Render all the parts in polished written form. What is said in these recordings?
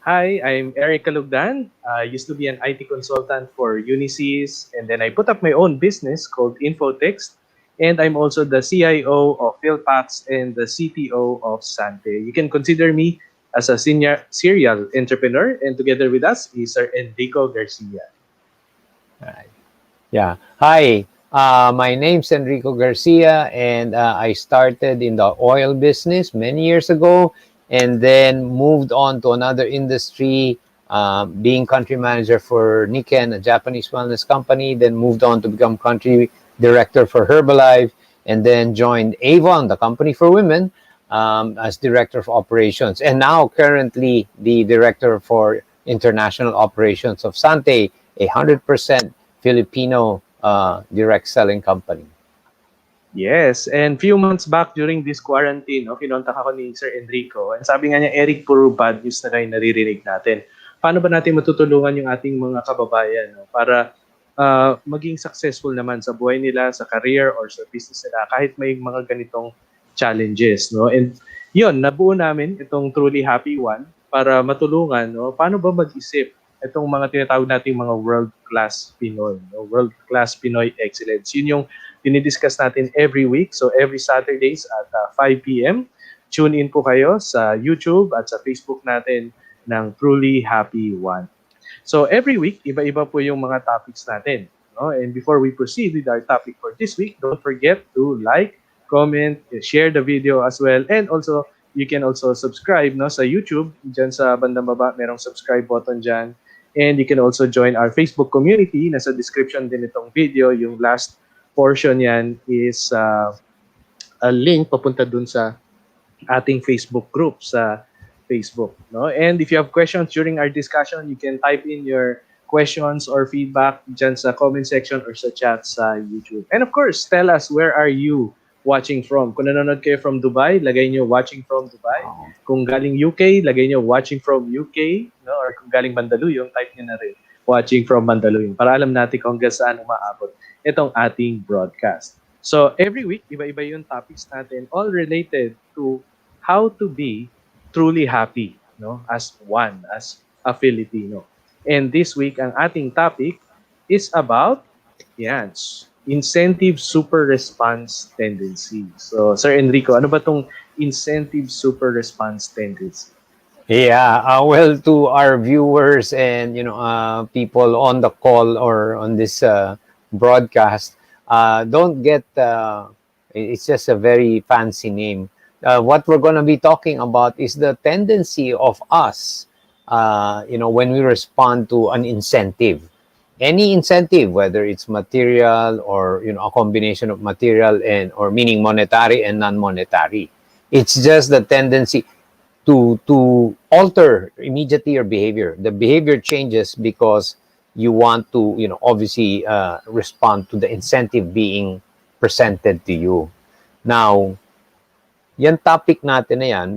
Hi, I'm Eric Kalugdan. I used to be an IT consultant for Unisys, and then I put up my own business called Infotext, and I'm also the CIO of Philpax and the CTO of Sante. You can consider me as a senior serial entrepreneur, and together with us is Sir Enrico Garcia. Right. Yeah. Hi. My name's Enrico Garcia, and I started in the oil business many years ago, and then moved on to another industry, being country manager for Nikken, a Japanese wellness company. Then moved on to become country director for Herbalife, and then joined Avon, the company for women, as director of operations, and now currently the director for international operations of Sante, 100% Filipino direct selling company. Yes, and few months back during this quarantine, no, kinontak ako ni Sir Enrico. And sabi nga niya, Eric, puro bad news na lang yung naririnig natin. Paano ba natin matutulungan yung ating mga kababayan, no, para maging successful naman sa buhay nila, sa career or sa business nila kahit may mga ganitong challenges, no? And yun, nabuo namin itong Truly Happy One para matulungan, no, paano ba mag-isip itong mga tinatawag nating mga world-class Pinoy, no? World-class Pinoy excellence. Yun yung dinidiscuss natin every week. So every Saturdays at 5 p.m. Tune in po kayo sa YouTube at sa Facebook natin ng Truly Happy One. So every week, iba-iba po yung mga topics natin. No? And before we proceed with our topic for this week, don't forget to like, comment, share the video as well. And also, you can also subscribe, no, sa YouTube. Diyan sa bandang baba, merong subscribe button dyan. And you can also join our Facebook community. Nasa description din itong video, yung last portion yan is a link papunta dun sa ating Facebook group sa Facebook. No? And if you have questions during our discussion, you can type in your questions or feedback dyan sa comment section or sa chat sa YouTube. And of course, tell us, where are you watching from? Kung nanonood kayo from Dubai, lagay nyo watching from Dubai. Kung galing UK, lagay nyo watching from UK. No? Or kung galing Mandaluyong, type nyo na rin watching from Mandaluyong para alam natin kung hanggang saan umaabot itong ating broadcast. So every week, iba-iba yung topics natin, all related to how to be truly happy, no, as one, as a Filipino. And this week, ang ating topic is about yan, incentive super response tendency. So Sir Enrico, ano ba tong incentive super response tendency? Yeah, well, to our viewers and people on the call or on this broadcast, don't get it's just a very fancy name. What we're going to be talking about is the tendency of us, when we respond to an incentive, any incentive, whether it's material or a combination of material and or meaning monetary and non-monetary. It's just the tendency to alter immediately your behavior. The behavior changes because you want to, obviously respond to the incentive being presented to you. Now, yan topic natin na yan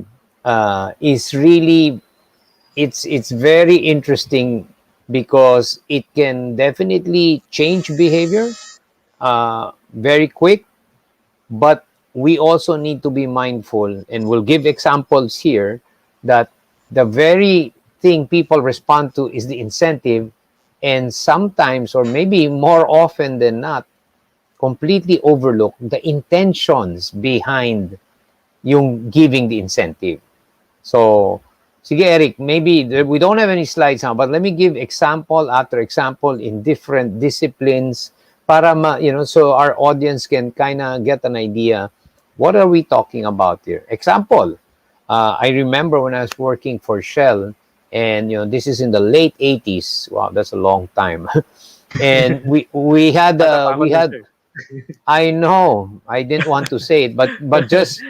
is really, it's very interesting because it can definitely change behavior very quick, but we also need to be mindful, and we'll give examples here, that the very thing people respond to is the incentive, and sometimes, or maybe more often than not, completely overlook the intentions behind yung giving the incentive. So, sige Eric, maybe we don't have any slides now, but let me give example after example in different disciplines para so our audience can kind of get an idea. What are we talking about here? Example, I remember when I was working for Shell, and this is in the late 80s. Wow, that's a long time. And we had I know, I didn't want to say it, but just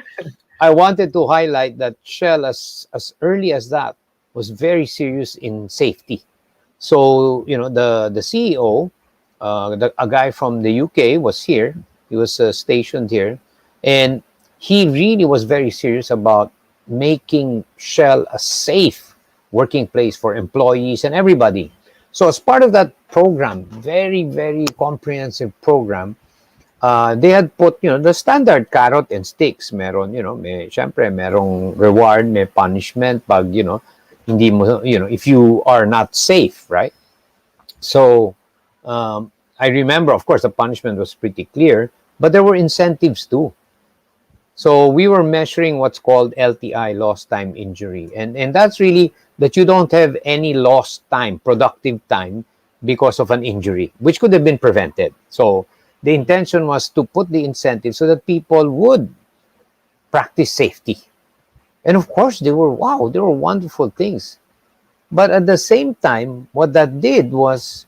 I wanted to highlight that Shell, as early as that, was very serious in safety. So the CEO, a guy from the UK, was here. He was stationed here, and he really was very serious about making Shell a safe working place for employees and everybody. So as part of that program, very, very comprehensive program, they had put, the standard carrot and sticks. Meron, syempre, merong reward, may punishment pag, hindi mo, if you are not safe, right? So I remember, of course, the punishment was pretty clear, but there were incentives too. So we were measuring what's called LTI, lost time injury. And that's really that you don't have any lost time, productive time, because of an injury, which could have been prevented. So the intention was to put the incentive so that people would practice safety. And of course, they were, wow, they were wonderful things. But at the same time, what that did was,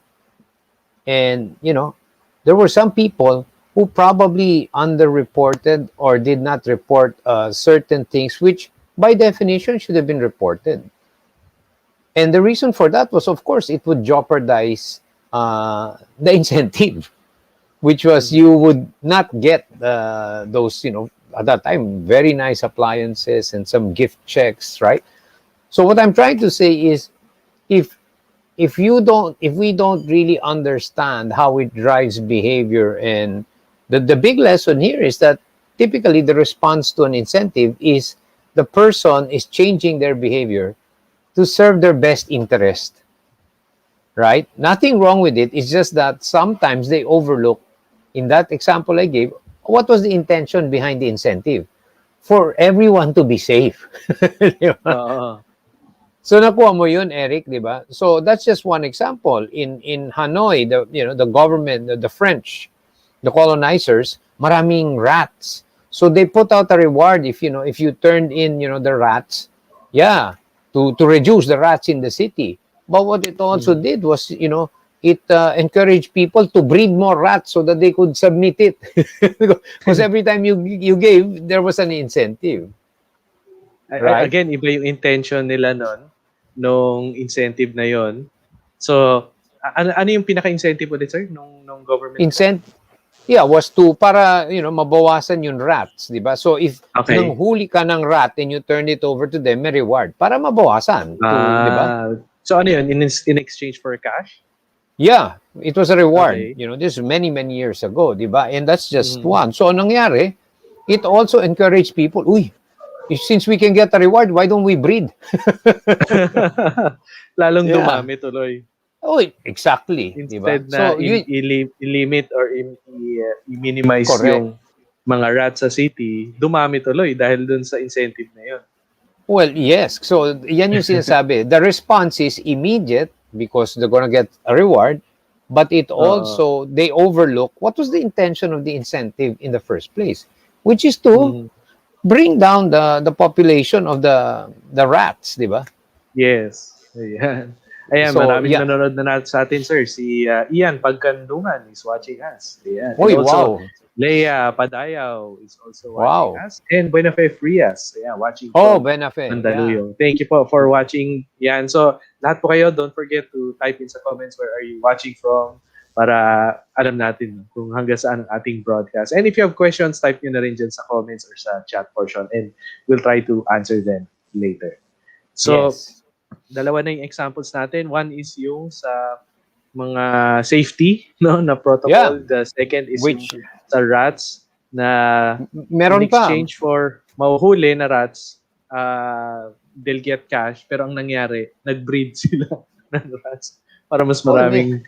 and there were some people who probably underreported or did not report certain things, which by definition should have been reported. And the reason for that was, of course, it would jeopardize the incentive, which was you would not get those, at that time, very nice appliances and some gift checks, right? So what I'm trying to say is, if we don't really understand how it drives behavior, and the big lesson here is that typically the response to an incentive is the person is changing their behavior to serve their best interest, right? Nothing wrong with it. It's just that sometimes they overlook, in that example I gave, what was the intention behind the incentive? For everyone to be safe. Di ba? Oo. So nakuha mo yun, Eric, di ba? So that's just one example. In Hanoi, the government, the French, the colonizers, maraming rats. So they put out a reward if you turned in the rats, yeah, to reduce the rats in the city. But what it also did was it encouraged people to breed more rats so that they could submit it, because every time you gave, there was an incentive, right? Again, iba yung intention nila nung incentive na yon. So, ano yung pinaka-incentive ulit, sir, nung government? Yeah, was to para mabawasan yung rats, di ba? So if Okay. nanghuli ka ng rat and you turn it over to them, may reward para mabawasan, di ba? So ano yun, in exchange for cash? Yeah, it was a reward. Okay. This is many years ago, di ba? And that's just one. So anong nangyari, it also encouraged people, since we can get a reward, why don't we breed? Lalong Yeah. dumami tuloy. Exactly, di ba? Instead na So i-limit or i-minimize Correct. yung mga rats sa city, dumami tuloy dahil dun sa incentive na yun. well, yes. So yan yung sinasabi. The response is immediate because they're gonna get a reward, but it also, they overlook what was the intention of the incentive in the first place, which is to bring down the population of the rats, di ba? Yes. Ayan. Ayan, So, maraming yeah. nanonood na natin sa atin, sir. Si Ian Pagkandungan is watching us. Ayan. Uy, And also, wow. Leia Padayaw is also Wow. watching us. And Buenafe Frias, ayan, watching Oh, from Benafe. Yeah. Mandaluyong. Thank you po for watching. Yan. So, lahat po kayo, don't forget to type in sa comments where are you watching from para alam natin kung hanggang saan ang ating broadcast. And if you have questions, type nyo na rin dyan sa comments or sa chat portion and we'll try to answer them later. So, Yes. dalawa na yung examples natin. One is yung sa mga safety na protocol. Yeah. The second is Which yung sa rats na meron in pa. exchange for mahuhuli na rats, they'll get cash. Pero ang nangyari, nag-breed sila ng rats para mas maraming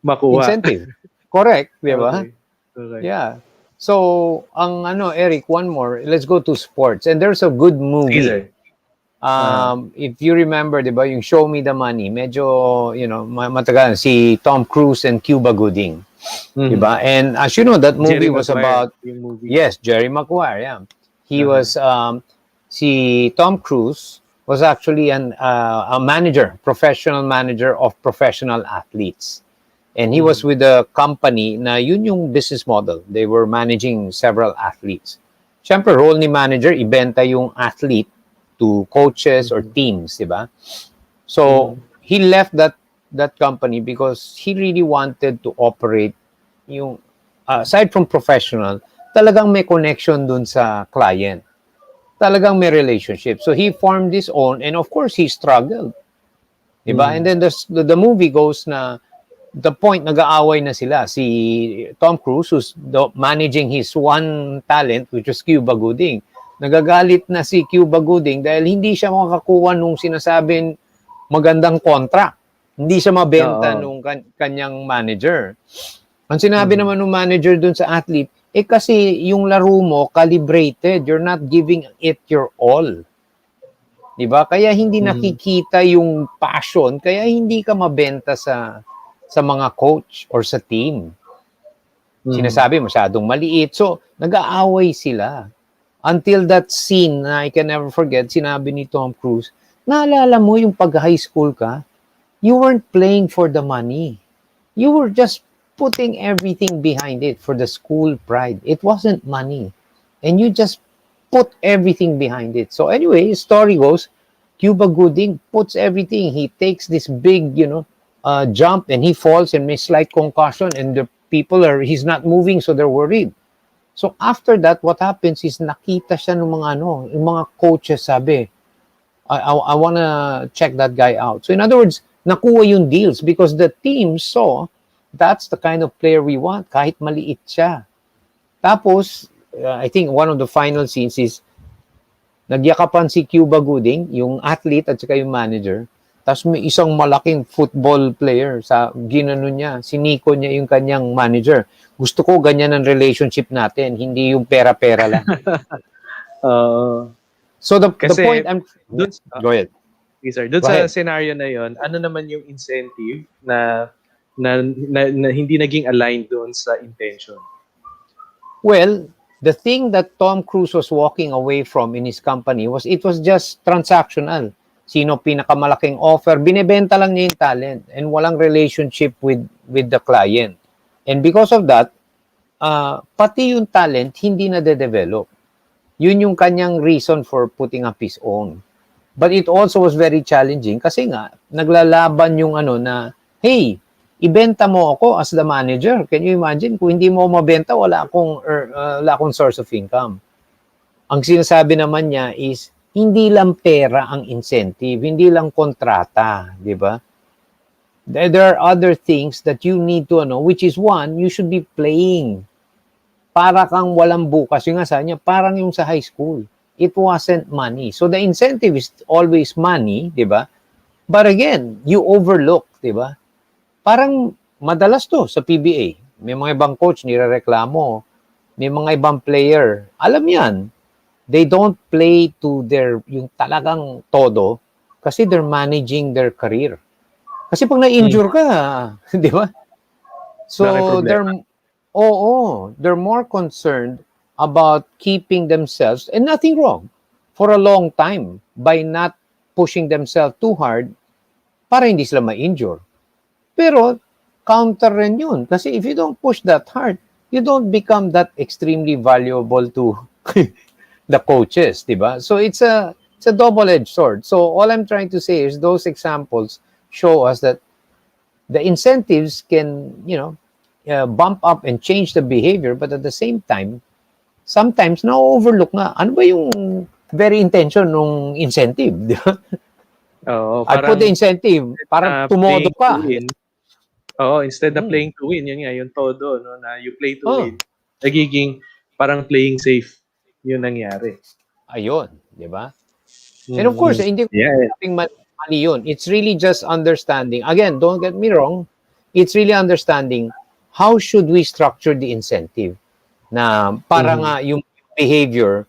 makuha. Incentive. Correct, di ba? Okay. Yeah. So, Eric, one more. Let's go to sports. And there's a good movie. Either. If you remember, di ba, yung Show Me the Money, medyo, matagal, si Tom Cruise and Cuba Gooding. Di ba? And as you know, that movie Jerry was Maguire, about, yung movie. yes, Jerry Maguire, yeah. He was, si Tom Cruise was actually a manager, professional manager of professional athletes. And he was with a company na yun yung business model. They were managing several athletes. Siyempre, role ni manager, ibenta yung athlete to coaches or teams, di ba? So, he left that company because he really wanted to operate yung, aside from professional, talagang may connection dun sa client. Talagang may relationship. So, he formed his own and of course, he struggled. Di ba? And then the movie goes na the point, nag-aaway na sila. Si Tom Cruise, who's managing his one talent, which was Cuba Gooding. Nagagalit na si Cuba Gooding dahil hindi siya makakuha nung sinasabing magandang contract. Hindi siya mabenta Oo. nung kanyang manager. Ang sinabi Mhm. naman ng manager dun sa athlete, kasi yung laro mo calibrated, you're not giving it your all. 'Di ba? Kaya hindi Mhm. nakikita yung passion, kaya hindi ka mabenta sa mga coach or sa team. Mhm. Sinasabi masyadong maliit. So, nag-aaway sila. Until that scene na I can never forget, sinabi ni Tom Cruise, naalala mo yung pag-high school ka, you weren't playing for the money. You were just putting everything behind it for the school pride. It wasn't money. And you just put everything behind it. So anyway, story goes, Cuba Gooding puts everything. He takes this big, jump and he falls and may slight concussion and the he's not moving so they're worried. So after that, what happens is nakita siya ng mga yung mga coaches sabi, I want to check that guy out. So in other words, nakuha yung deals because the team saw that's the kind of player we want kahit maliit siya. Tapos, I think one of the final scenes is nagyakapan si Cuba Gooding, yung athlete at saka yung manager. Tapos may isang malaking football player sa ginano niya, siniko niya yung kanyang manager. Gusto ko ganyan ang relationship natin, hindi yung pera-pera lang. Oo. So the Kasi point I'm dun yeah, go ahead. yes, sir. Dun Go sa ahead. scenario na yon, ano naman yung incentive na hindi naging aligned doon sa intention? Well, the thing that Tom Cruise was walking away from in his company was it was just transactional. Sino pinakamalaking offer, binebenta lang niya yung talent and walang relationship with the client. And because of that, pati yung talent hindi na de-develop. Yun yung kanyang reason for putting up his own. But it also was very challenging kasi nga naglalaban yung na, hey, ibenta mo ako as the manager. Can you imagine? Kung hindi mo mabenta, wala akong source of income. Ang sinasabi naman niya is hindi lang pera ang incentive, hindi lang kontrata, di ba? There are other things that you need to know, which is one, you should be playing. Para kang walang bukas. Yung nga sa niya, parang yung sa high school. It wasn't money. So the incentive is always money, di ba? But again, you overlook, di ba? Parang madalas to sa PBA. May mga ibang coach nirereklamo, may mga ibang player. Alam yan, they don't play to yung talagang todo kasi they're managing their career. Kasi pag Hmm. na-injure ka, di ba? Malaking So problema. they're more concerned about keeping themselves and nothing wrong for a long time by not pushing themselves too hard para hindi sila ma-injure. Pero counter rin yun kasi if you don't push that hard, you don't become that extremely valuable to the coaches, di ba? So it's a double-edged sword. So all I'm trying to say is those examples show us that the incentives can, bump up and change the behavior, but at the same time, sometimes na-overlook nga, ano ba yung very intention ng incentive, di ba? Oo, I put the parang incentive para tumodo playing to ka. win. Oo, instead na Hmm. playing to win, yun nga, yung todo, no, na you play to Oh, win, nagiging parang playing safe yung nangyari. ayun, di ba? And of course, Mm. hindi ko Yeah. sabing mali yun. It's really just understanding. Again, don't get me wrong. It's really understanding how should we structure the incentive na para Mhm. nga yung behavior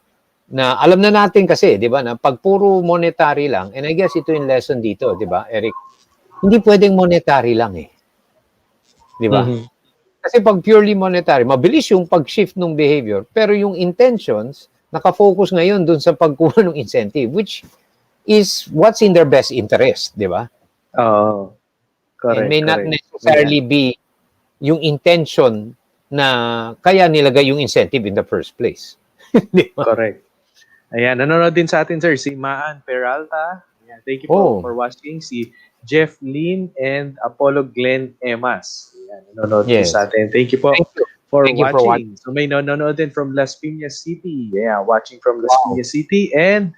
na alam na natin kasi, di ba, na pag puro monetary lang, and I guess ito yung lesson dito, di ba, Eric? Hindi pwedeng monetary lang eh. Di ba? Mhm. Kasi pag purely monetary, mabilis yung pag-shift ng behavior, pero yung intentions, nakafocus ngayon dun sa pagkuha ng incentive, which is what's in their best interest, di ba? Oo. And Correct, may not correct. Ayan. necessarily be yung intention na kaya nilagay yung incentive in the first place. Di ba? Correct. Ayan, nanonood din sa atin, sir, si Maan Peralta. Ayan, thank you po Oh, for watching. Si Jeff Lin and Apollo Glenn Emas. Ayan, nanonood po sa yes. atin. Thank you po Thank you. for Thank you for watching. watching. So may nanonood din from Las Piñas City. Yeah, watching from Las Wow. Piñas City. And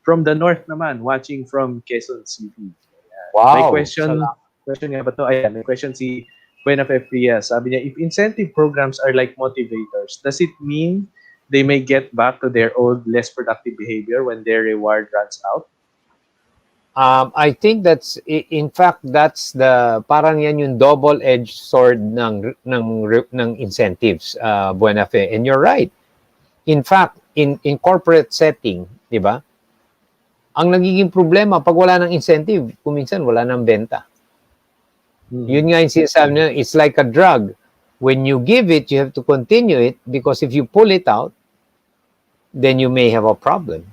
from the north naman, watching from Quezon City. Ayan. May Wow. question nga ba to? Ayan, may question si Buena Fefria. Sabi niya, if incentive programs are like motivators, does it mean they may get back to their old, less productive behavior when their reward runs out? I think in fact, that's the, parang yan yung double-edged sword ng incentives, Buena Fe. And you're right. In fact, in corporate setting, di ba? Ang nagiging problema, pag wala ng incentive, kuminsan wala ng benta. Yun nga yung sinasabi niya, it's like a drug. When you give it, you have to continue it, because if you pull it out, then you may have a problem.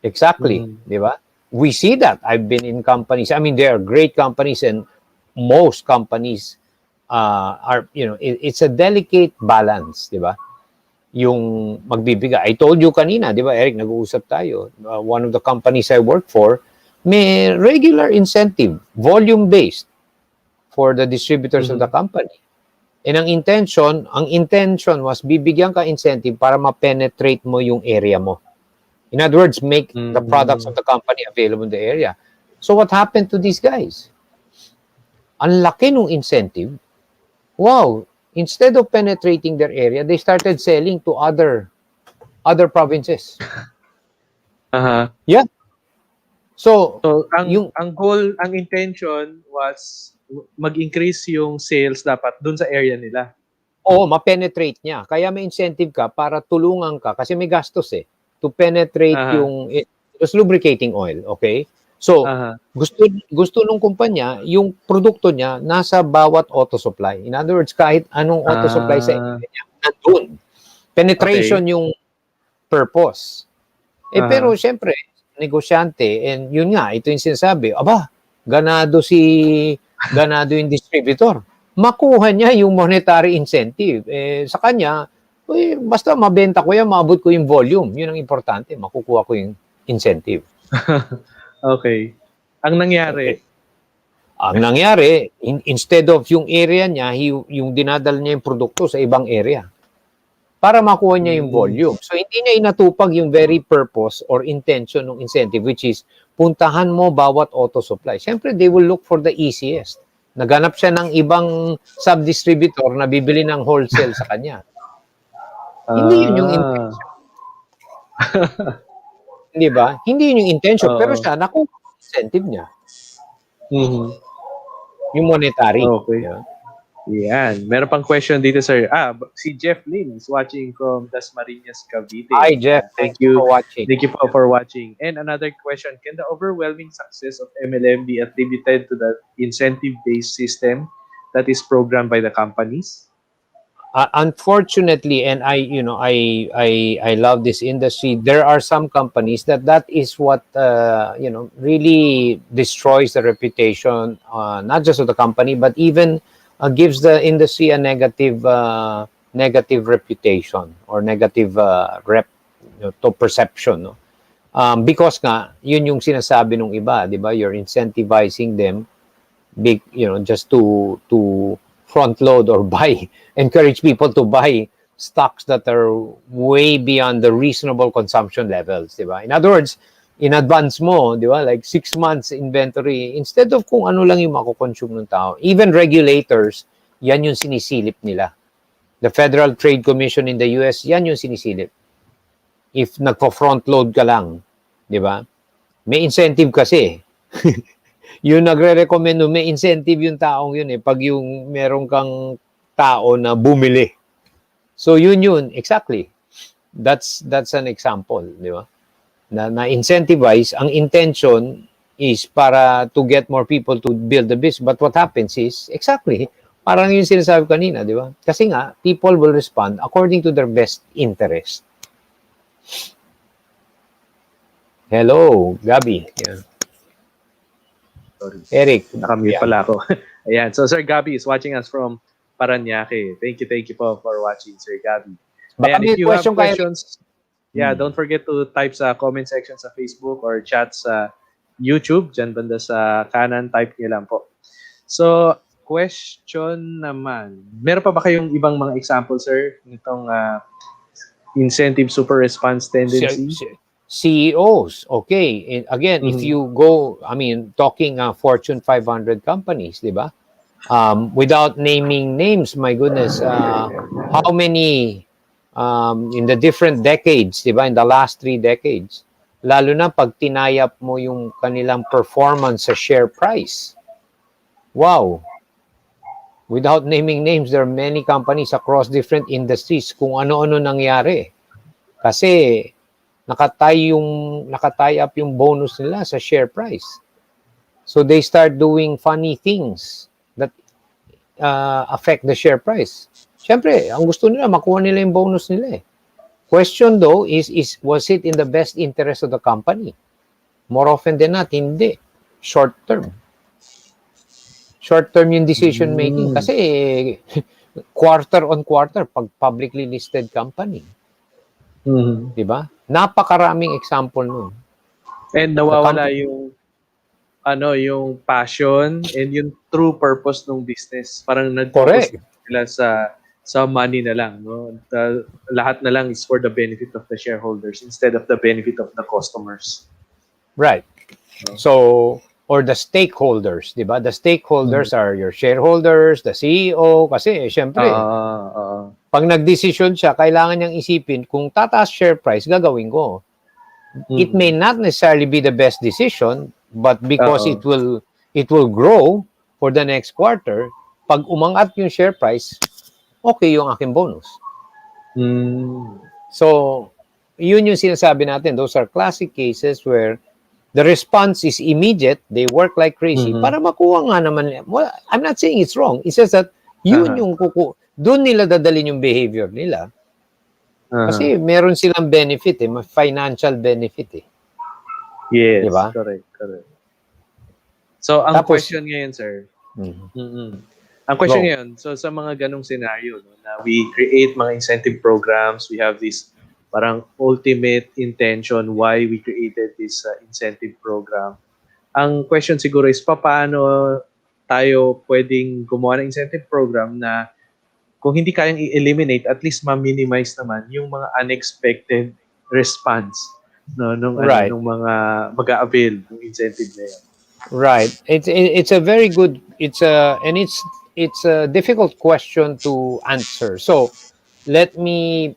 Exactly, di ba? We see that. I've been in companies. I mean, there are great companies, and most companies are, it's a delicate balance, di ba? Yung magbibigay. I told you kanina, di ba, Eric, nag-uusap tayo. One of the companies I work for, may regular incentive, volume-based, for the distributors of the company. And ang intention was bibigyan ka incentive para ma-penetrate mo yung area mo. In other words, make the products of the company available in the area. So what happened to these guys? Ang laki ng incentive. Wow, instead of penetrating their area, they started selling to other provinces. Yeah. So ang goal, ang intention was mag-increase yung sales dapat dun sa area nila. Ma-penetrate niya. Kaya may incentive ka para tulungan ka, kasi may gastos to penetrate it was lubricating oil, okay? So, gusto nung kumpanya, yung produkto niya nasa bawat auto supply. In other words, kahit anong auto supply sa area niya, nandun. Penetration yung purpose. Pero syempre, negosyante, and yun nga, ito yung sinasabi, ganado yung distributor. Makuha niya yung monetary incentive. Sa kanya, basta mabenta ko yan, maabot ko yung volume. Yun ang importante, makukuha ko yung incentive. Okay. Ang nangyari, instead of yung area niya, yung dinadala niya yung produkto sa ibang area para makuha niya yung volume. So, hindi niya inatupag yung very purpose or intention ng incentive, which is puntahan mo bawat auto supply. Siyempre, they will look for the easiest. Naganap siya ng ibang sub-distributor na bibili ng wholesale sa kanya. Hindi yun yung intention. Hindi ba? Hindi yun yung intention. Pero siya, nakuha yung incentive niya. Yung monetary. Okay. Yan. Meron pang question dito, sir. Si Jeff Lin is watching from Dasmariñas, Cavite. Hi, Jeff. Thank you for watching. Thank you for watching. And another question, can the overwhelming success of MLM be attributed to the incentive-based system that is programmed by the companies? Unfortunately, and I love this industry, there are some companies that is what really destroys the reputation, not just of the company, but even gives the industry a negative reputation or negative to perception, no? Because nga yun yung sinasabi nung iba, di ba? You're incentivizing them just to front load or encourage people to buy stocks that are way beyond the reasonable consumption levels, di ba? In other words, in advance mo, di ba? Like 6 months inventory, instead of kung ano lang yung makukonsume ng tao. Even regulators, yan yung sinisilip nila. The Federal Trade Commission in the US, yan yung sinisilip. If nagpo-front load ka lang, di ba? May incentive kasi. Yung nagre-recommend, may incentive yung taong yun pag yung meron kang tao na bumili. So yun, exactly. That's an example, di ba? Na incentivize, ang intention is para to get more people to build the business. But what happens is, exactly, parang yung sinasabi kanina, di ba? Kasi nga, people will respond according to their best interest. Hello, Gabi. Yeah. Sorry. Eric. Nakamute pala ako. Ayan. So, Sir Gabi is watching us from Paranaque. Thank you po for watching, Sir Gabi. Baka may if you have question questions, don't forget to type sa comment section sa Facebook or chat sa YouTube. Diyan banda sa kanan, type niyo lang po. So, question naman. Meron pa ba kayong ibang mga example, sir, nitong incentive super response tendency? CEOs, okay. And again, if you go, talking Fortune 500 companies, di ba? Without naming names, my goodness, how many in the different decades, di ba? In the last 3 decades, lalo na pag tinayap mo yung kanilang performance sa share price. Wow! Without naming names, there are many companies across different industries kung ano-ano nangyari. Kasi nakatie up yung bonus nila sa share price. So they start doing funny things that affect the share price. Siyempre, ang gusto nila, makuha nila yung bonus nila eh. Question though is was it in the best interest of the company? More often than not, hindi. Short term. Short term yung decision making kasi quarter on quarter pag publicly listed company. Di ba? Napakaraming example nun. And nawawala yung yung passion and yung true purpose ng business. Parang nag-focus sila sa money na lang, no? Lahat na lang is for the benefit of the shareholders instead of the benefit of the customers. Right. So, or the stakeholders, di ba? The stakeholders are your shareholders, the CEO, kasi syempre, pag nagdesisyon siya, kailangan niyang isipin, kung tataas share price, gagawin ko. It may not necessarily be the best decision, but because it will grow for the next quarter, pag umangat yung share price, okay yung aking bonus. So, yun yung sinasabi natin. Those are classic cases where the response is immediate, they work like crazy, para makuha nga naman. Well, I'm not saying it's wrong. It's just that yun yung doon nila dadalhin yung behavior nila. Kasi meron silang benefit financial benefit eh. Yes, diba? Correct. So, ang question ngayon, sir, ang question ngayon, so sa mga ganong scenario, no, na we create mga incentive programs, we have this parang ultimate intention why we created this incentive program. Ang question siguro is, paano tayo pwedeng gumawa ng incentive program na kung hindi kayang i-eliminate, at least ma-minimize naman yung mga unexpected response nung mga mag-a-avail ng incentive na yan. Right. It's a very good it's a difficult question to answer. So let me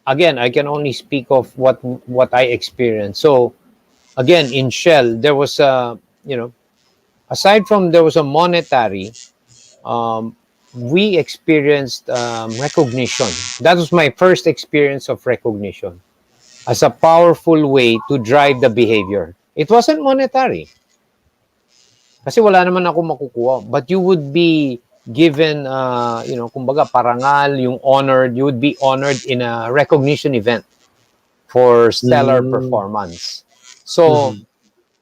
again, I can only speak of what I experienced. So again, in Shell, there was aside from there was a monetary, we experienced recognition. That was my first experience of recognition as a powerful way to drive the behavior. It wasn't monetary. Kasi wala naman ako makukuha. But you would be given, kumbaga parangal, yung honored, you would be honored in a recognition event for stellar performance. So,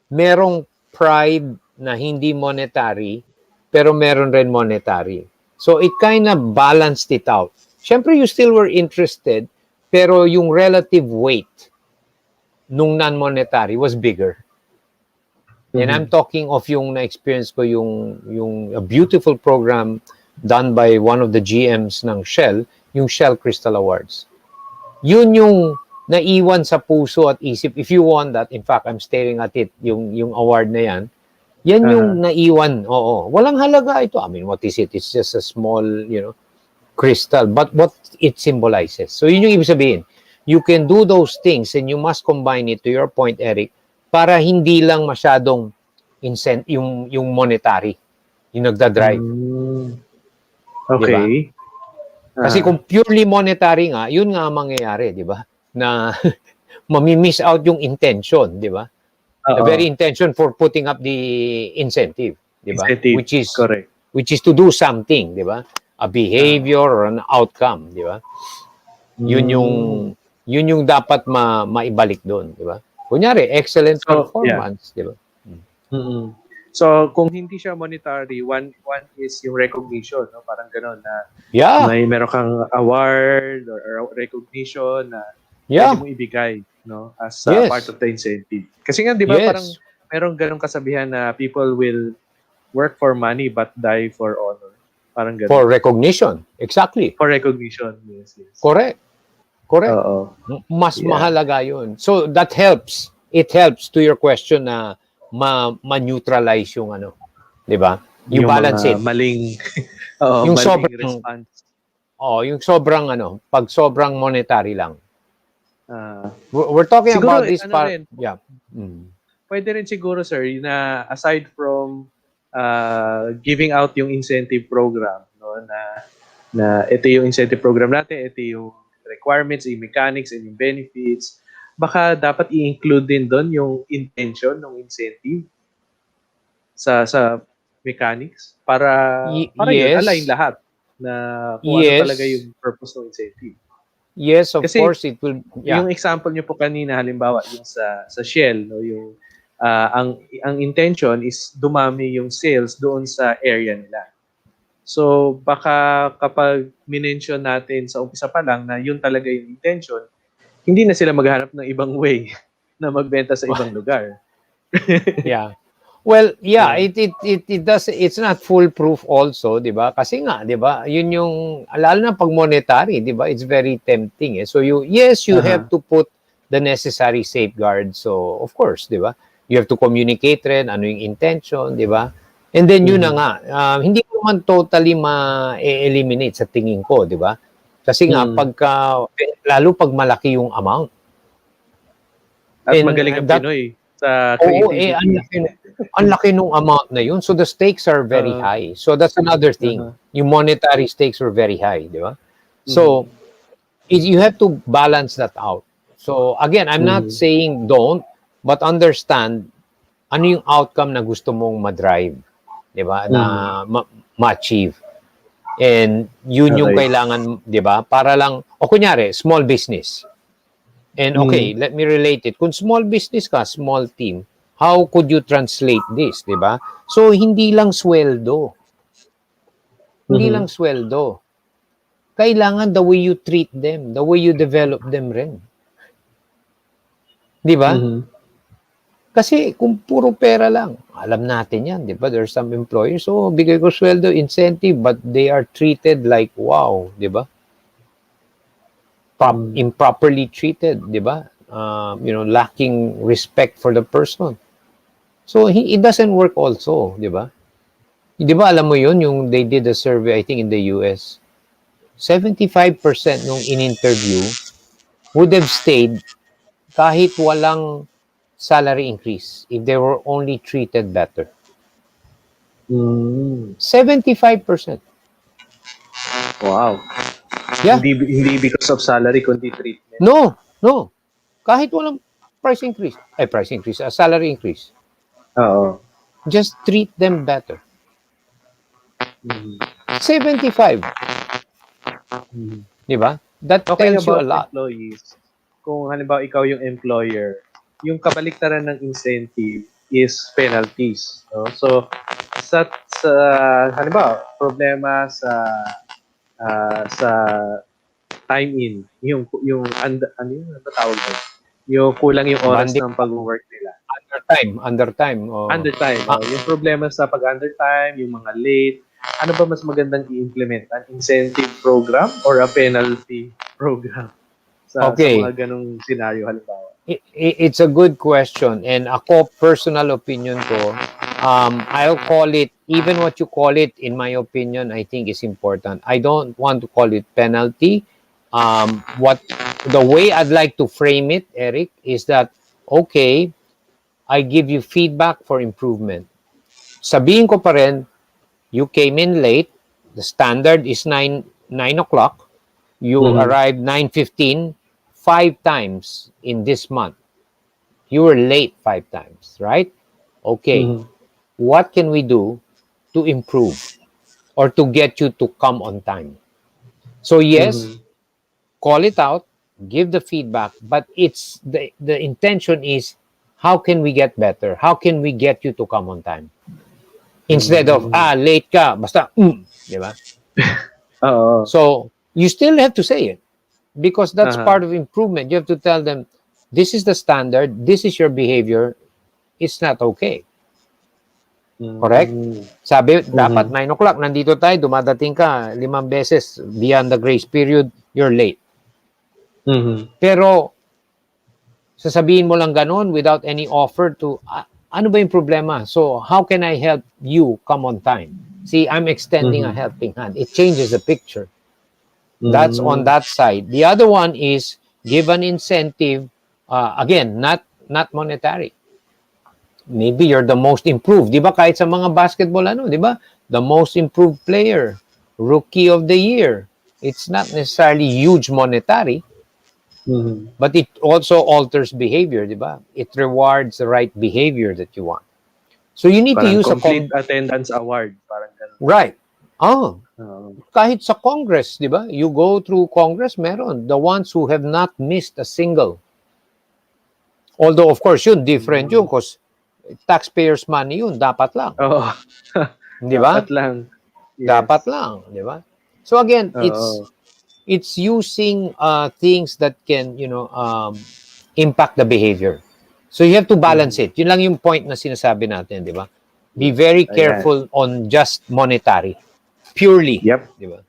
merong pride na hindi monetary, pero meron rin monetary. So, it kind of balanced it out. Siyempre, you still were interested, pero yung relative weight nung non-monetary was bigger. And I'm talking of yung na-experience ko yung a beautiful program done by one of the GMs ng Shell, yung Shell Crystal Awards. Yun yung naiwan sa puso at isip. If you want that, in fact, I'm staring at it, yung award na yan. Yan yung naiwan. Oo. Walang halaga ito. I mean, what is it? It's just a small, crystal. But what it symbolizes. So yun yung ibig sabihin. You can do those things and you must combine it, to your point, Eric, para hindi lang masyadong yung monetary, yung nagda-drive. Okay. Diba? Kasi kung purely monetary nga, yun nga ang mangyayari, di ba? Na mami-miss out yung intention, di ba? The very intention for putting up the incentive, di ba? Which is to do something, di ba? A behavior or an outcome, di ba? Yun yung dapat maibalik doon, di ba? Kunyari, excellent performance, di ba? So, kung hindi siya monetary, one is yung recognition, no? Parang gano'n na meron kang award or recognition na pwede mo ibigay, no? As part of the incentive. Kasi nga, di ba, parang merong gano'ng kasabihan na people will work for money but die for honor. Parang gano'n. For recognition. Exactly. For recognition, yes. Correct. Mas mahalaga yun. So that helps. It helps to your question na ma-neutralize yung di ba? Yung balance it. Maling yung maling sobrang response. yung sobrang pag sobrang monetary lang. Ah, We're talking siguro about this ano part. rin, Yeah. Mm. pwede rin siguro sir na aside from giving out yung incentive program, no, na ito yung incentive program natin, ito yung requirements, yung mechanics, and yung benefits, baka dapat i-include din doon yung intention ng incentive sa mechanics para yun align Yes. lahat na kung ano talaga Yes. yung purpose ng incentive. Yes, of Kasi course it will. yung Yeah. example niyo po kanina halimbawa yung sa Shell, no, yung ang intention is dumami yung sales doon sa area nila. So baka kapag minention natin sa umpisa pa lang na yun talaga yung intention, hindi na sila maghanap ng ibang way na magbenta sa ibang lugar. Yeah. Well, yeah, Uh, it does, it's not foolproof also, 'di ba? Kasi nga, 'di ba? Yun yung lalo na pag monetary, 'di ba? It's very tempting eh. So you have uh-huh. to put the necessary safeguards. So, of course, 'di ba? You have to communicate rin ano yung intention, 'di ba? And then yun na Mhm. nga, hindi mo man totally ma-eliminate sa tingin ko, 'di ba? Kasi nga Mm. lalo pag malaki yung amount. At magaling And ang that Pinoy sa Oo, eh, creativity. ang laki nung amount na yun. So the stakes are very Uh, high. So that's another thing. uh-huh. Yung monetary stakes are very high, di ba? So Mhm. you have to balance that out. So again, I'm not Mhm. saying don't, but understand ano yung outcome na gusto mong ma-drive, di ba? Na Mhm. ma-achieve. And yun yung Okay. kailangan, di ba? Para lang, o kunyari, small business. And okay, Mhm. let me relate it. Kung small business ka, small team, how could you translate this, di ba? So, hindi lang sweldo. Hindi lang Mhm. sweldo. Kailangan the way you treat them, the way you develop them rin. Di ba? Mhm. Kasi kung puro pera lang, alam natin yan, di ba? There's some employers, so bigay ko sweldo, incentive, but they are treated like, wow, di ba? Mhm. Improperly treated, di ba? Lacking respect for the person. So, it doesn't work also, di ba? Di ba alam mo yun, yung they did a survey, I think in the US, 75% nung in-interview would have stayed kahit walang salary increase if they were only treated better. Mm. 75%. Wow. Yeah. Hindi because of salary kundi treatment. No, no. Kahit walang price increase, salary increase. Oo. Just treat them better. Mhm. 75. Mhm. Di ba? That Talking tells you a about lot. employees, kung halimbawa ikaw yung employer, yung kabaliktaran ng incentive is penalties. No? So, sa halimbawa, problema sa time in, ano yun, ano ba tawag doon? Yung kulang yung oras Banding ng pag-work nila. under time. Oh. Undertime, Ah, yung problema sa pag-undertime, yung mga late, ano ba mas magandang i-implement? An incentive program or a penalty program sa okay. mga ganong scenario halimbawa? It's a good question. And ako, personal opinion ko, I'll call it, even what you call it, in my opinion, I think is important. I don't want to call it penalty. What the way I'd like to frame it, Eric, is that, okay, I give you feedback for improvement. Sabihin ko pa rin, you came in late, the standard is 9 o'clock, you Mhm. arrived 9:15, 5 times in this month. You were late 5 times, right? Okay. Mhm. What can we do to improve or to get you to come on time? So yes, Mhm. call it out, give the feedback, but it's the intention is how can we get better? How can we get you to come on time? Instead of Mhm. late ka, basta di ba? Oo. So you still have to say it because that's Aha. part of improvement. You have to tell them this is the standard, this is your behavior, it's not okay. Correct? Mm. Sabi, dapat Mhm. 9 o'clock, nandito tayo, dumadating ka 5 beses beyond the grace period, you're late. Mhm. Pero, sasabihin mo lang ganun without any offer to, ano ba yung problema? So, how can I help you come on time? See, I'm extending a Mhm. helping hand. It changes the picture. That's on Mm. that side. The other one is, give an incentive. Again, not monetary. Maybe you're the most improved. Di ba? Kahit sa mga basketball, di ba? The most improved player, rookie of the year. It's not necessarily huge monetary, but it also alters behavior, di ba? It rewards the right behavior that you want. So you need to Parang use complete attendance award. Parang ganun. right. Oh, Oo. kahit sa Congress, di ba? You go through Congress, meron. The ones who have not missed a single. Although, of course, yun, different yun because taxpayers' money yun, dapat lang. Oo. Di ba? Dapat lang. Yes. Dapat lang, di ba? So again, Oo. it's using things that can, impact the behavior. So you have to balance it. Yun lang yung point na sinasabi natin, di ba? Be very Ayan. careful on just monetary. Purely. Yep. Di ba?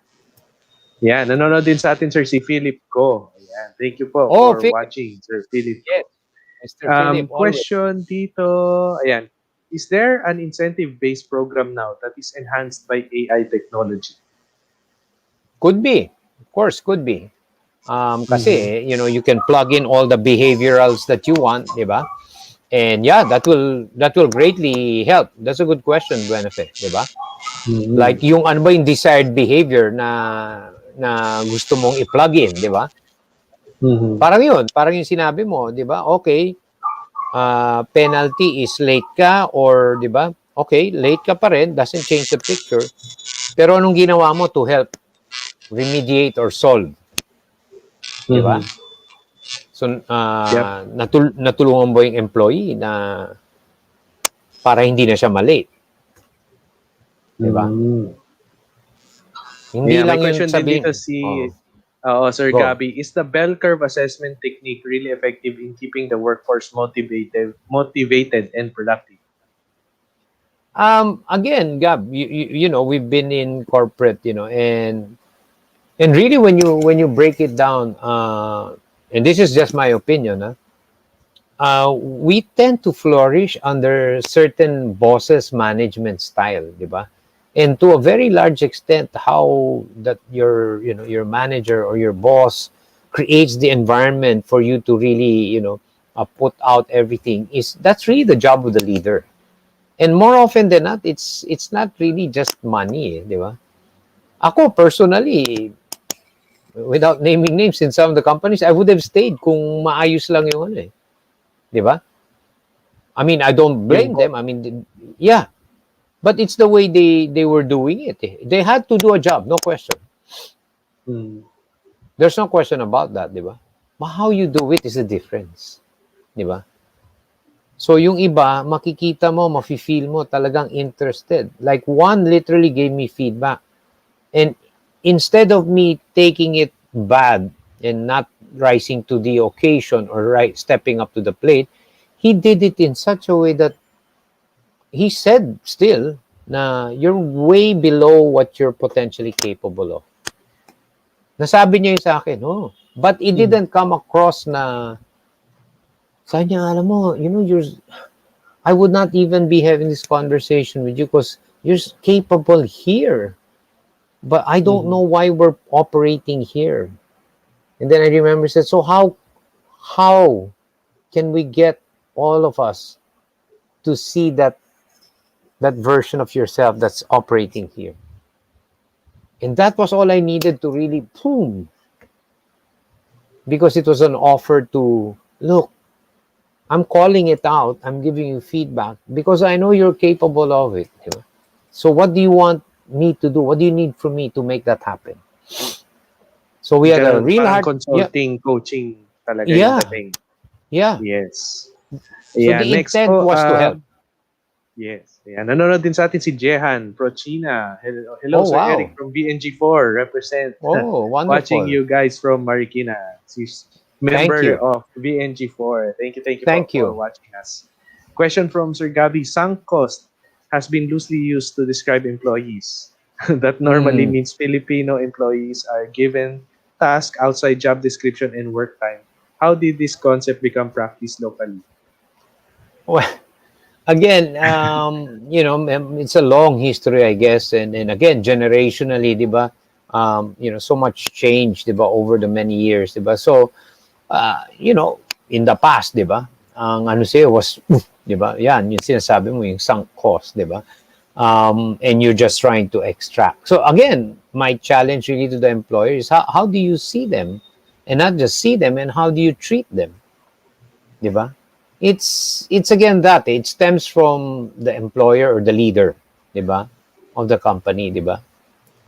Yan, nanonood din sa atin, Sir, si Philip ko. Ayan. Thank you po Oh, for Philip. watching, Sir Philip. Yes. Mr. Philip, always. Question dito. Ayan. Is there an incentive-based program now that is enhanced by AI technology? Could be. Of course, could be. Kasi, you can plug in all the behaviorals that you want, di ba? And yeah, that will greatly help. That's a good question, Benefit, di ba? Like yung ano ba yung desired behavior na gusto mong i-plug in, di ba? Parang yung sinabi mo, di ba? Okay, penalty is late ka or, di ba? Okay, late ka pa rin, doesn't change the picture. Pero anong ginawa mo to help remediate or solve? Di ba? So, natulungan mo yung employee na para hindi na siya malate. Di ba? Hindi lang may question yung sabihin. din dito Sir Go. Gabby, is the bell curve assessment technique really effective in keeping the workforce motivated and productive? Again, Gab, we've been in corporate, and really when you break it down, and this is just my opinion, we tend to flourish under certain bosses' management style, di ba? And to a very large extent, how that your manager or your boss creates the environment for you to really put out everything that's really the job of the leader. And more often than not, it's not really just money, di ba? Ako personally, without naming names in some of the companies, I would have stayed kung maayos lang yung ano eh. Di ba? I mean, I don't blame them. I mean, yeah. But it's the way they were doing it. They had to do a job, no question. There's no question about that, di ba? But how you do it is the difference. Di ba? So yung iba, makikita mo, mafe-feel mo, talagang interested. Like one literally gave me feedback. And instead of me taking it bad and not rising to the occasion or stepping up to the plate, he did it in such a way that he said still na you're way below what you're potentially capable of. Nasabi niya yun sa akin, but it didn't come across na sabi niya, alam mo, I would not even be having this conversation with you because you're capable here. But I don't know why we're operating here. And then I remember said, so how can we get all of us to see that version of yourself that's operating here? And that was all I needed to really boom. Because it was an offer to, look, I'm calling it out. I'm giving you feedback because I know you're capable of it. So what do you want me to do? What do you need from me to make that happen? So we had a real hard consulting, coaching talaga yung dating. Yeah. Yes. So the intent was to help. Yes. Ayan. Nanonood din sa atin si Jehan Prochina. Hello, Sir wow. Eric from VNG4. Represent. Oh, wonderful. Watching you guys from Marikina. She's member of VNG4. Thank you for watching us. Question from Sir Gabby. Sunk cost has been loosely used to describe employees. That normally means Filipino employees are given tasks outside job description and work time. How did this concept become practiced locally? Well, again, it's a long history, I guess, and again, generationally, di ba? So much change, di ba, over the many years, di ba? So you know, in the past, di ba? Ang ano sa'yo was, di ba? Yan, yung sinasabi mo, yung sunk cost, di ba? And you're just trying to extract. So again, my challenge really to the employer is how do you see them? And not just see them, and how do you treat them? Di ba? It's again that it stems from the employer or the leader, di ba? Of the company, di ba?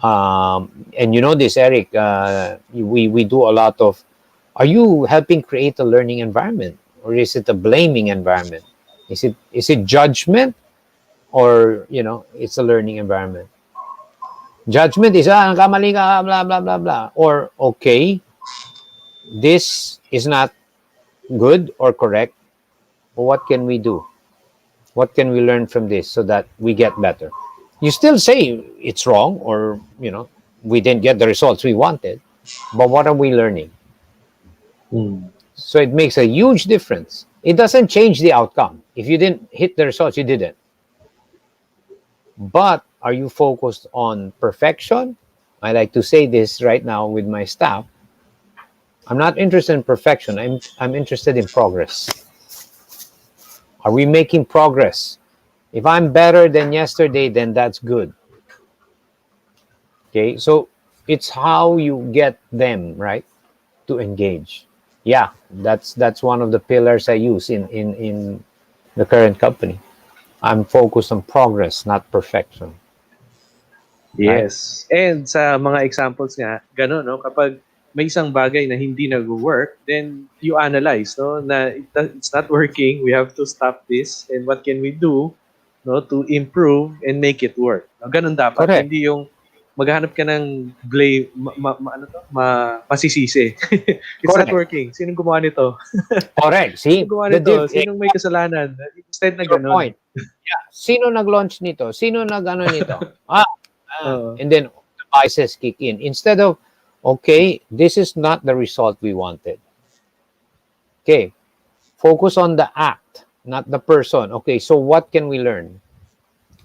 And you know this, Eric, we do a lot of, are you helping create a learning environment, or is it a blaming environment? Is it judgment, or you know, it's a learning environment? Judgment is kamali ka, blah blah blah blah, or okay, this is not good or correct. What can we do? What can we learn from this so that we get better? You still say it's wrong, or you know, we didn't get the results we wanted, but what are we learning? Mm. So it makes a huge difference. It doesn't change the outcome. If you didn't hit the results, you didn't. But are you focused on perfection? I like to say this right now with my staff. I'm not interested in perfection. I'm interested in progress. Are we making progress? If I'm better than yesterday, then that's good. Okay, so it's how you get them right to engage. Yeah, that's one of the pillars I use in the current company. I'm focused on progress, not perfection. Right? Yes. And sa mga examples nga, gano'n, no? Kapag may isang bagay na hindi nag-work, then you analyze, no? Na it's not working, we have to stop this, and what can we do, no? To improve and make it work. No? Ganun dapat. Correct. Hindi yung maghahanap ka ng blame, ano to? Masisisi. It's not Correct. working. Sinong gumawa nito? Correct. See, Sinong gumawa the nito? Sinong may kasalanan? Instead na your ganun. point. Yeah. Sino nag-launch nito? Sino nag-ano nito? Oo. And then the biases kick in. Instead of, okay, this is not the result we wanted. Okay, focus on the act, not the person. Okay, so what can we learn?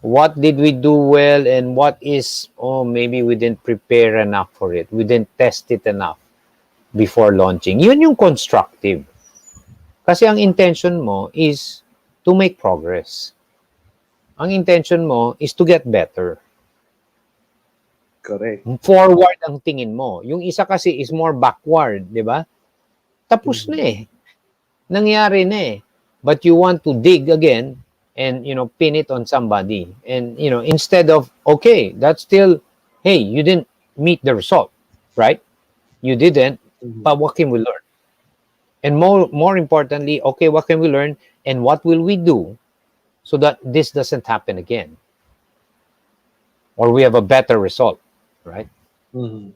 What did we do well, and what is, oh, maybe we didn't prepare enough for it. We didn't test it enough before launching. Yun yung constructive. Kasi ang intention mo is to make progress. Ang intention mo is to get better. Correct. Forward ang tingin mo. Yung isa kasi is more backward, di ba? Tapos na eh. Nangyari na eh. But you want to dig again and, you know, pin it on somebody. And, you know, instead of, okay, that's still, hey, you didn't meet the result, right? You didn't, but what can we learn? And more importantly, okay, what can we learn, and what will we do so that this doesn't happen again? Or we have a better result, right? Mhm.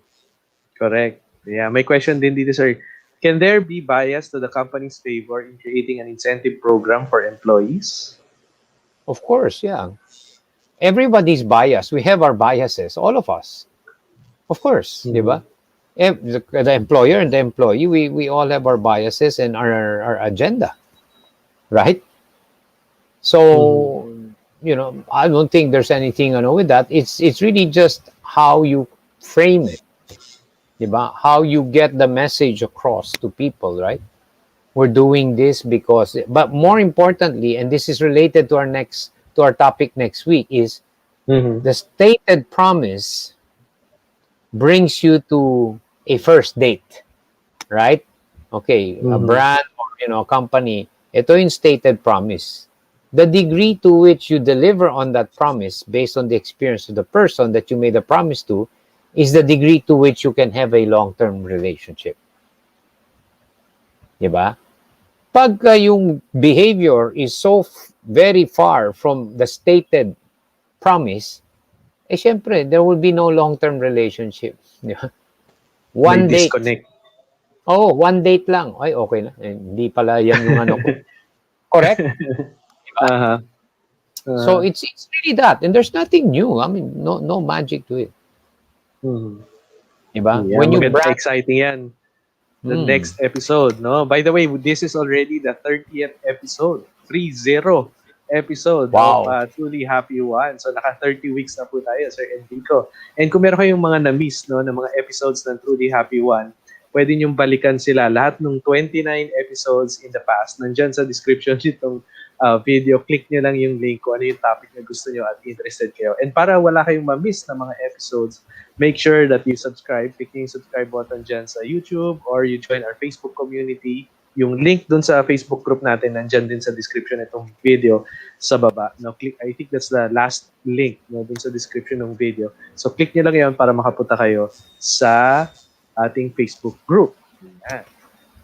Correct. Yeah, may question din dito, sir. Can there be bias to the company's favor in creating an incentive program for employees? Of course, yeah. Everybody's biased. We have our biases, all of us. Of course, di ba? The employer and the employee, we all have our biases and our agenda, right? So, you know, I don't think there's anything with that. It's really just how you frame it, di ba? How you get the message across to people, right? We're doing this because, but more importantly, and this is related to our topic next week, is the stated promise brings you to a first date, right? Okay, a brand or a company, ito yung stated promise. The degree to which you deliver on that promise based on the experience of the person that you made a promise to is the degree to which you can have a long-term relationship. Diba? Pag yung behavior is so very far from the stated promise, syempre, there will be no long-term relationship. Diba? May One date. disconnect. Oh, one date lang. Ay, okay na. Hindi pala yan yung ano ko. Correct? Diba? So it's really that. And there's nothing new. I mean, no magic to it. Diba? Yeah, When you maganda, exciting yan. The next episode, no? By the way, this is already the 30th episode. 30 episode of Wow. Truly Happy Juan. So, naka 30 weeks na po tayo, Sir Enrico. And kung meron kayong mga na-miss, no, ng mga episodes ng Truly Happy Juan, pwede niyong balikan sila. Lahat ng 29 episodes in the past, nandyan sa description nitong video. Click nyo lang yung link kung ano yung topic na gusto nyo at interested kayo. And para wala kayong ma-miss na mga episodes, make sure that you subscribe. Click nyo yung subscribe button dyan sa YouTube or you join our Facebook community. Yung link dun sa Facebook group natin, nandyan din sa description itong video sa baba. Now, I think that's the last link dun sa description ng video. So, click nyo lang yan para makapunta kayo sa ating Facebook group. Yan.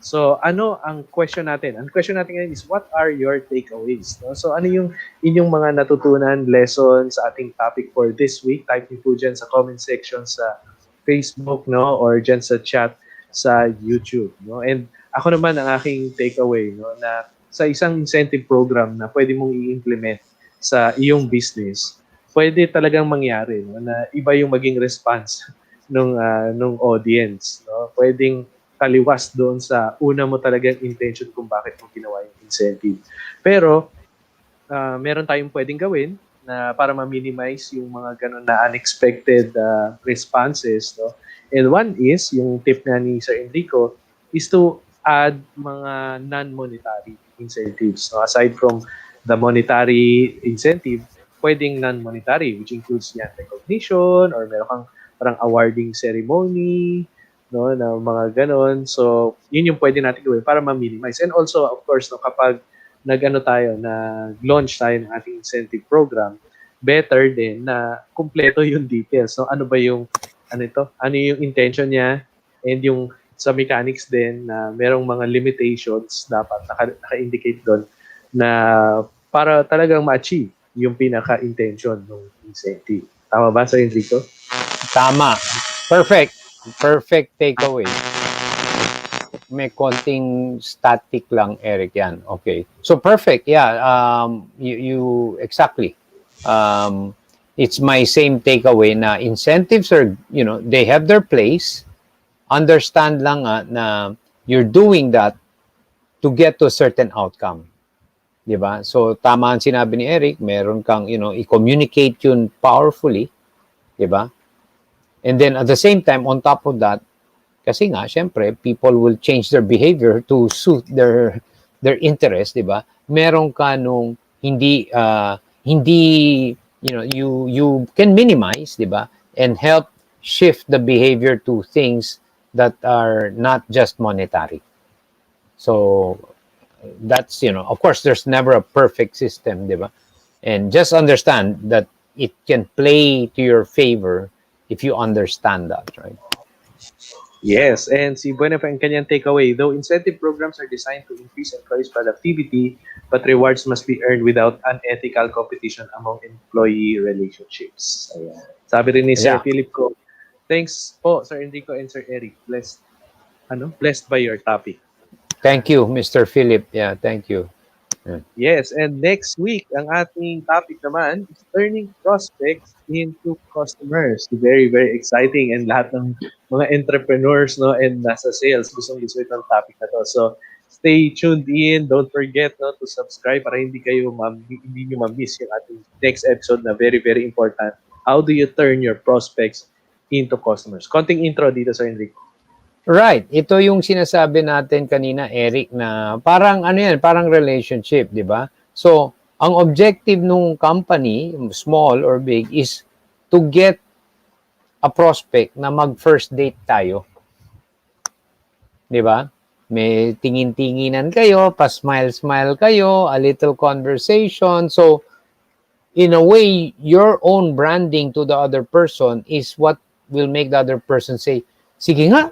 So, ano ang question natin? Ang question natin ngayon is, what are your takeaways? No? So, ano yung inyong mga natutunan, lessons sa ating topic for this week? Type niyo po dyan sa comment section sa Facebook, no? Or dyan sa chat sa YouTube. No? And ako naman, ang aking takeaway, no? Na sa isang incentive program na pwede mong i-implement sa iyong business, pwede talagang mangyari, no? Na iba yung maging response nung audience, no? Pwedeng kaliwas doon sa una mo talagang intention kung bakit mo ginawa yung incentive. Pero meron tayong pwedeng gawin na para ma-minimize yung mga ganun na unexpected responses, no? And one is yung tip nga ni Sir Enrico is to add mga non-monetary incentives, no? Aside from the monetary incentive, pwedeng non-monetary, which includes yan recognition or meron kang parang awarding ceremony, no, na mga ganon. So, yun yung pwede natin gawin para ma-minimize. And also, of course, no, kapag nag-launch tayo ng ating incentive program, better din na kumpleto yung details. So, ano ba yung, ano yung intention niya, and yung sa mechanics din na merong mga limitations dapat naka-indicate doon na para talagang ma-achieve yung pinaka-intention ng incentive. Tama ba, Sir Enrico? Tama. Perfect takeaway. May konting static lang, Eric, yan. Okay. So, perfect. Yeah. You exactly. It's my same takeaway na incentives are, they have their place. Understand lang na you're doing that to get to a certain outcome. Diba? So, tama ang sinabi ni Eric. Meron kang, i-communicate yun powerfully. Diba? And then at the same time, on top of that, kasi nga, syempre, people will change their behavior to suit their interest, di ba? Meron ka nung hindi, you can minimize, di ba? And help shift the behavior to things that are not just monetary. So, that's, of course, there's never a perfect system, di ba? And just understand that it can play to your favor if you understand that, right? Yes, and si Buena ang kanyang takeaway, though incentive programs are designed to increase employees' productivity, but rewards must be earned without unethical competition among employee relationships. Ayan. Sabi rin ni Sir Philip ko, thanks po, Sir Enrico and Sir Eric. Blessed by your topic. Thank you, Mr. Philip. Yeah, thank you. Yes, and next week, ang ating topic naman is turning prospects into customers. Very, very exciting, and lahat ng mga entrepreneurs, no, and nasa sales, gustong-gusto itong topic na to. So, stay tuned in. Don't forget, no, to subscribe para hindi nyo ma-miss yung ating next episode na very, very important. How do you turn your prospects into customers? Konting intro dito, Sir Enrico. Right. Ito yung sinasabi natin kanina, Eric, na parang parang relationship, di ba? So, ang objective nung company, small or big, is to get a prospect na mag-first date tayo. Di ba? May tingin-tinginan kayo, pa-smile-smile kayo, a little conversation. So, in a way, your own branding to the other person is what will make the other person say, sige nga,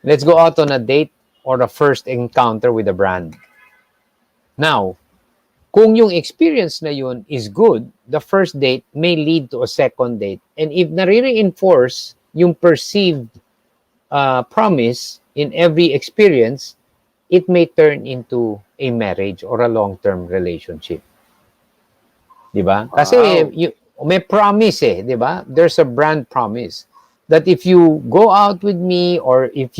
let's go out on a date or a first encounter with a brand. Now, kung yung experience na yun is good, the first date may lead to a second date. And if nare-reinforce yung perceived promise in every experience, it may turn into a marriage or a long-term relationship. Diba? Kasi may promise diba? There's a brand promise that if you go out with me, or if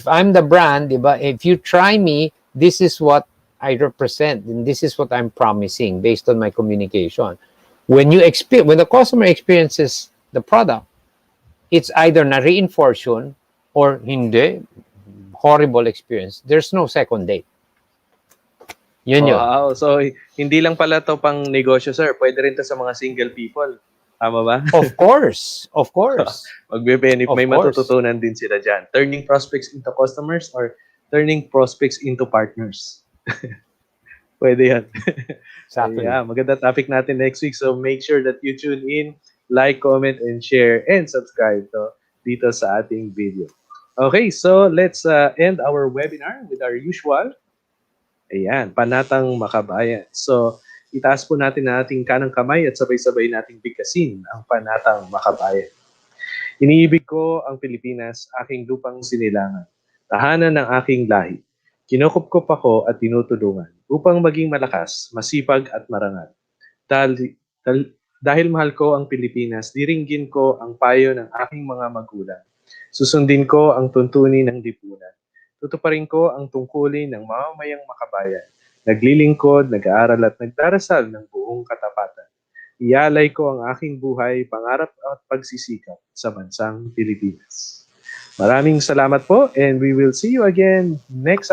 I'm the brand, diba? If you try me, this is what I represent, and this is what I'm promising based on my communication. When the customer experiences the product, it's either na-reinforce yun, or hindi, horrible experience, there's no second date. Yun. Wow. So, hindi lang pala to pang negosyo, sir. Pwede rin to sa mga single people. Tama ba? Of course. Of course. May Of course. matututunan din sila dyan. Turning prospects into customers or turning prospects into partners. Pwede yan. Exactly. Yeah, maganda topic natin next week. So make sure that you tune in, like, comment, and share, and subscribe dito sa ating video. Okay, so let's end our webinar with our usual. Ayan, panatang makabayan. So, itaas po natin ang ating kanang kamay at sabay-sabay nating bigkasin ang panatang makabayan. Iniibig ko ang Pilipinas, aking lupang sinilangan, tahanan ng aking lahi. Kinukupkup ako at tinutulungan upang maging malakas, masipag at marangal. Dahil mahal ko ang Pilipinas, diringgin ko ang payo ng aking mga magulang. Susundin ko ang tuntunin ng lipunan. Tutuparin ko ang tungkulin ng mamamayang makabayan. Naglilingkod, nag-aaral at nagdarasal ng buong katapatan. Ialay ko ang aking buhay, pangarap at pagsisikap sa bansang Pilipinas. Maraming salamat po and we will see you again next